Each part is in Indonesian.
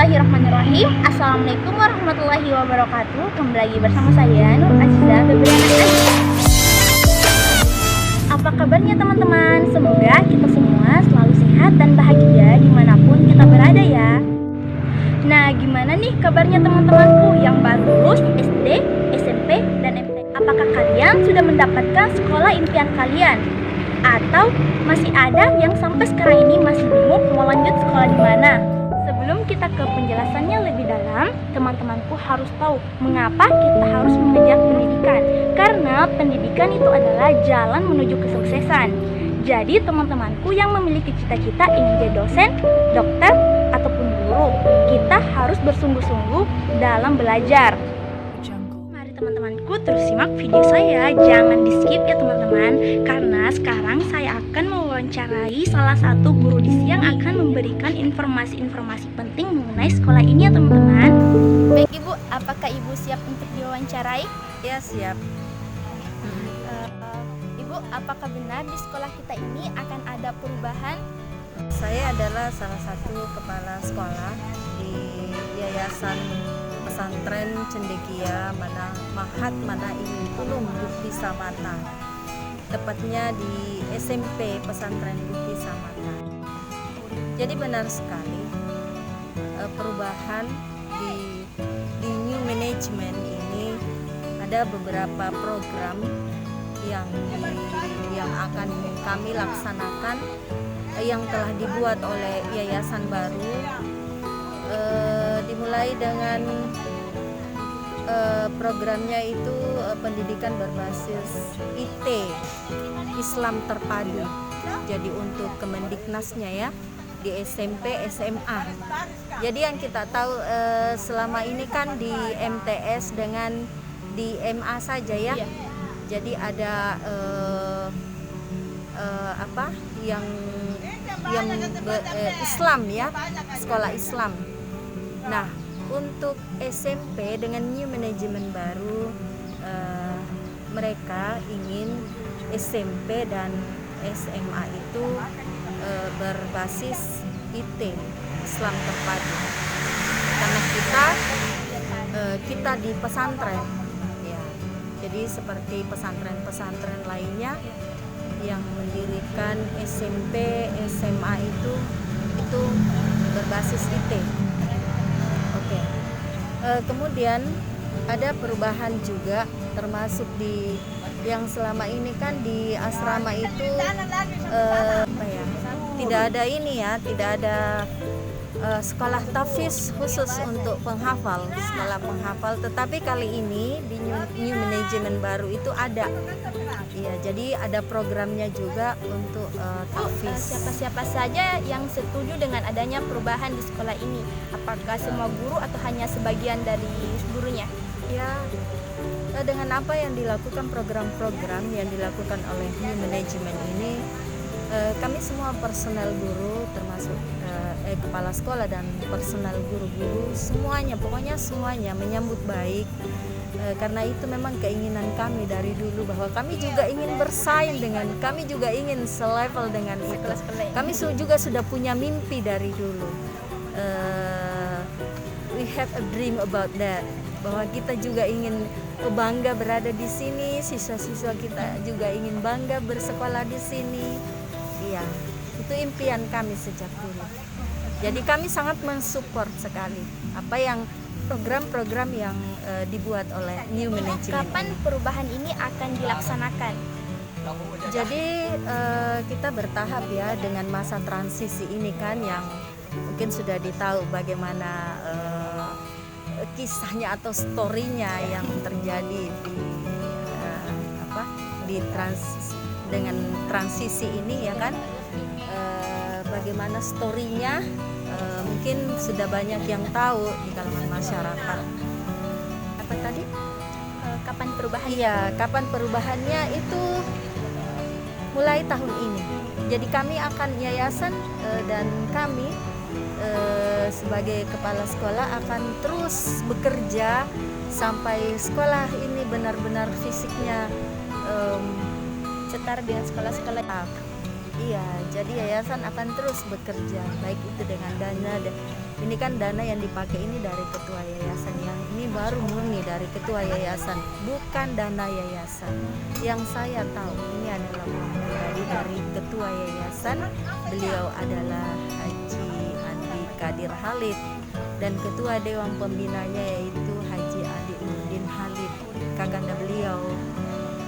Bismillahirrahmanirrahim. Assalamualaikum warahmatullahi wabarakatuh. Kembali lagi bersama saya Nur Aziza Febriana. Apa kabarnya teman-teman? Semoga kita semua selalu sehat dan bahagia dimanapun kita berada ya. Nah, gimana nih kabarnya teman-temanku yang baru lulus SD, SMP, dan MTK? Apakah kalian sudah mendapatkan sekolah impian kalian? Atau masih ada yang sampai sekarang ini masih bingung mau lanjut sekolah di mana? Sebelum kita ke penjelasannya lebih dalam, teman-temanku harus tahu mengapa kita harus mengejar pendidikan. Karena pendidikan itu adalah jalan menuju kesuksesan. Jadi teman-temanku yang memiliki cita-cita ingin jadi dosen, dokter, ataupun guru, kita harus bersungguh-sungguh dalam belajar. Mari teman-temanku terus simak video saya, jangan di skip ya teman-teman. Karena sekarang saya akan mewawancarai salah satu guru di sini yang akan memberikan informasi-informasi penting mengenai sekolah ini ya teman-teman. Baik Ibu, apakah Ibu siap untuk diwawancarai? Ya, siap. Ibu, apakah benar di sekolah kita ini akan ada perubahan? Saya adalah salah satu kepala sekolah di Yayasan Pesantren Cendekia Mahat Manaim Ulum Bukti Samata. Tepatnya di SMP Pesantren Bukti Samata. Jadi benar sekali perubahan di new management ini ada beberapa program yang akan kami laksanakan yang telah dibuat oleh yayasan baru, dimulai dengan programnya itu pendidikan berbasis IT, Islam terpadu. Jadi untuk Kemendiknasnya ya, di SMP SMA. Jadi yang kita tahu selama ini kan di MTS dengan di MA saja ya. Jadi ada Islam ya, sekolah Islam. Nah, untuk SMP dengan new manajemen baru, mereka ingin SMP dan SMA itu berbasis IT, Islam terpadu. Karena kita di pesantren, ya. Jadi seperti pesantren-pesantren lainnya yang mendirikan SMP, SMA itu berbasis IT. Oke. Kemudian ada perubahan juga, termasuk di yang selama ini kan di asrama itu tidak ada sekolah tahfiz khusus untuk penghafal, sekolah penghafal. Tetapi kali ini di new manajemen baru itu ada. Iya, jadi ada programnya juga untuk tahfiz. Siapa-siapa saja yang setuju dengan adanya perubahan di sekolah ini? Apakah semua guru atau hanya sebagian dari gurunya? Ya, dengan apa yang dilakukan, program-program yang dilakukan oleh new manajemen ini, kami semua personel guru termasuk kepala sekolah dan personel guru-guru pokoknya semuanya menyambut baik, karena itu memang keinginan kami dari dulu bahwa kami juga ingin bersaing kami juga ingin selevel dengan sekolah-sekolah. Kami juga sudah punya mimpi dari dulu. We have a dream about that, bahwa kita juga ingin bangga berada di sini, siswa-siswa kita juga ingin bangga bersekolah di sini. Iya, itu impian kami sejak dulu. Jadi kami sangat mensupport sekali apa yang program-program yang dibuat oleh new management. Kapan perubahan ini akan dilaksanakan? Jadi kita bertahap ya dengan masa transisi ini kan, yang mungkin sudah ditahu bagaimana kisahnya atau story-nya yang terjadi dengan transisi ini ya kan. Bagaimana story-nya mungkin sudah banyak yang tahu di kalangan masyarakat. Apa tadi? Kapan perubahan? Iya, kapan perubahannya itu mulai tahun ini. Jadi kami akan yayasan dan kami sebagai kepala sekolah akan terus bekerja sampai sekolah ini benar-benar fisiknya setara dengan sekolah-sekolah. Iya, jadi yayasan akan terus bekerja, baik itu dengan dana Ini kan dana yang dipakai ini dari ketua yayasan ya. Ini baru murni dari ketua yayasan, bukan dana yayasan. Yang saya tahu ini adalah uang pribadi dari ketua yayasan. Beliau adalah Haji Andi Kadir Halid dan ketua dewan pembinanya yaitu Haji Adi Nurdin Halid, kakanda beliau.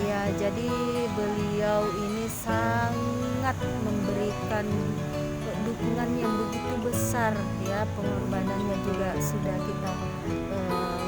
Ya, jadi beliau ini sangat memberikan dukungan yang begitu besar ya, pengorbanannya juga sudah kita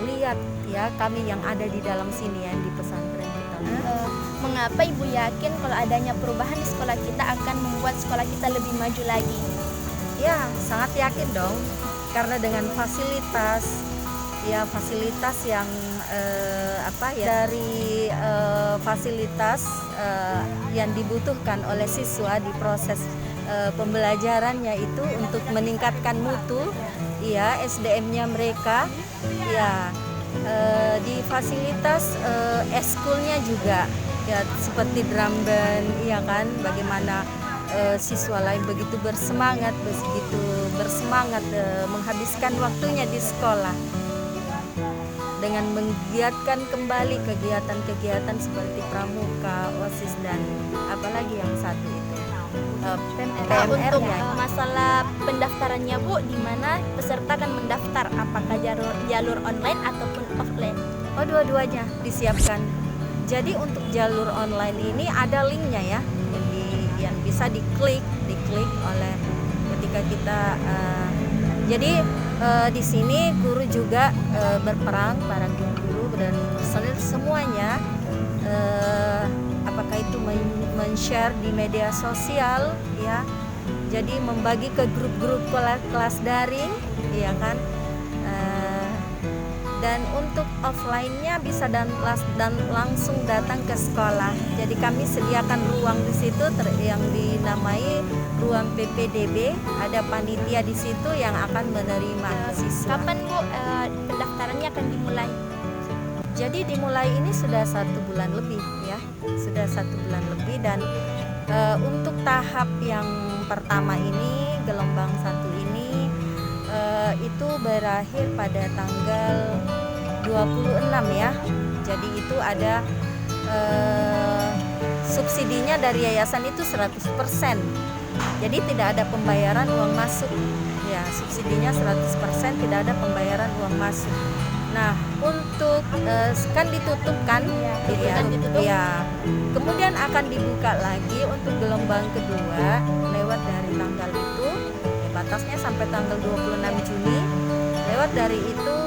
lihat ya, kami yang ada di dalam sini ya di pesantren kita. Mengapa Ibu yakin kalau adanya perubahan di sekolah kita akan membuat sekolah kita lebih maju lagi? Ya, sangat yakin dong, karena dengan fasilitas yang dari fasilitas yang dibutuhkan oleh siswa di proses pembelajarannya itu untuk meningkatkan mutu ya SDM-nya mereka ya, di fasilitas eskulnya juga ya, seperti drum band ya kan, bagaimana siswa lain begitu bersemangat menghabiskan waktunya di sekolah dengan menggiatkan kembali kegiatan-kegiatan seperti pramuka, OSIS dan apalagi yang satu itu PMR Untuk ya. masalah pendaftarannya Bu, di mana peserta akan mendaftar, apakah jalur online ataupun offline? Oh, dua-duanya disiapkan. Jadi untuk jalur online ini ada linknya ya, yang bisa diklik oleh ketika kita jadi di sini guru juga berperan, para guru dan personil semuanya apakah itu men-share di media sosial ya, jadi membagi ke grup-grup kelas daring ya kan. Dan untuk offline-nya bisa dan langsung datang ke sekolah. Jadi kami sediakan ruang di situ yang dinamai ruang PPDB. Ada panitia di situ yang akan menerima siswa. Kapan Bu pendaftarannya akan dimulai? Jadi dimulai ini sudah 1 bulan lebih ya, sudah 1 bulan lebih. Dan untuk tahap yang pertama ini, gelombang 1 ini itu berakhir pada tanggal 26 ya. Jadi itu ada subsidinya dari yayasan itu 100%. Jadi tidak ada pembayaran uang masuk. Ya, subsidinya 100%, tidak ada pembayaran uang masuk. Nah, untuk kan ditutup kan? Ditutup. Ya. Kemudian akan dibuka lagi untuk gelombang kedua lewat dari tanggal itu. Batasnya sampai tanggal 26 Juni. Lewat dari itu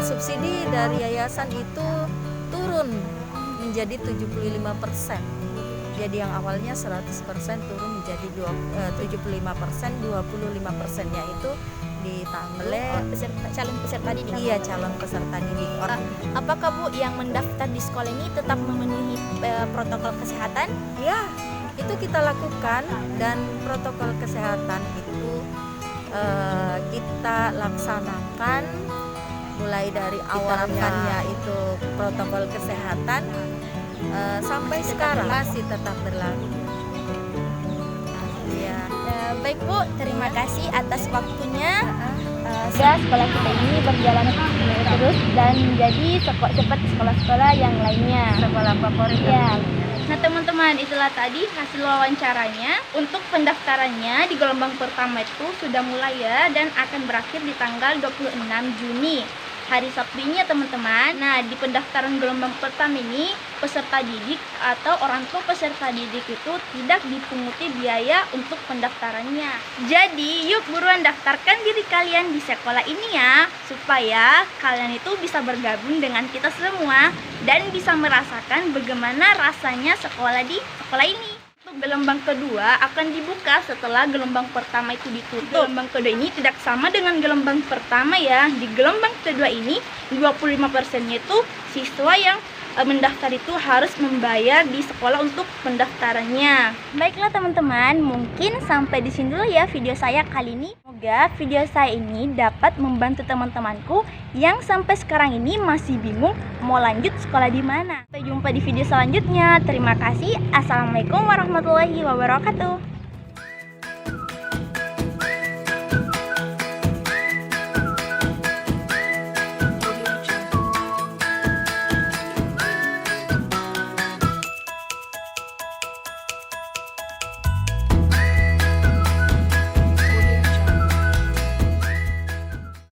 subsidi dari yayasan itu turun menjadi 75%. Jadi yang awalnya 100% turun menjadi 75%, 25%-nya itu ditanggung oleh calon peserta didik. Iya, calon peserta didik. Apakah Bu yang mendaftar di sekolah ini tetap memenuhi protokol kesehatan? Ya, itu kita lakukan, dan protokol kesehatan itu kita laksanakan mulai dari awalnya itu protokol kesehatan sampai sekarang masih tetap berlaku. Ya. Baik Bu, terima kasih atas waktunya. Sekolah kita ini berjalan terus dan menjadi seperti sekolah-sekolah yang lainnya. Sekolah favorit. Ya. Nah teman-teman, itulah tadi hasil wawancaranya. Untuk pendaftarannya di gelombang pertama itu sudah mulai ya, dan akan berakhir di tanggal 26 Juni, hari Sabtu ini ya teman-teman. Nah, di pendaftaran gelombang pertama ini, peserta didik atau orang tua peserta didik itu tidak dipunguti biaya untuk pendaftarannya. Jadi yuk buruan daftarkan diri kalian di sekolah ini ya, supaya kalian itu bisa bergabung dengan kita semua dan bisa merasakan bagaimana rasanya sekolah di sekolah ini. Untuk gelombang kedua akan dibuka setelah gelombang pertama itu ditutup. Gelombang kedua ini tidak sama dengan gelombang pertama ya. Di gelombang kedua ini 25%-nya itu siswa yang mendaftar itu harus membayar di sekolah untuk pendaftarannya. Baiklah teman-teman, mungkin sampai di sini dulu ya video saya kali ini. Semoga video saya ini dapat membantu teman-temanku yang sampai sekarang ini masih bingung mau lanjut sekolah di mana. Sampai jumpa di video selanjutnya. Terima kasih. Assalamualaikum warahmatullahi wabarakatuh.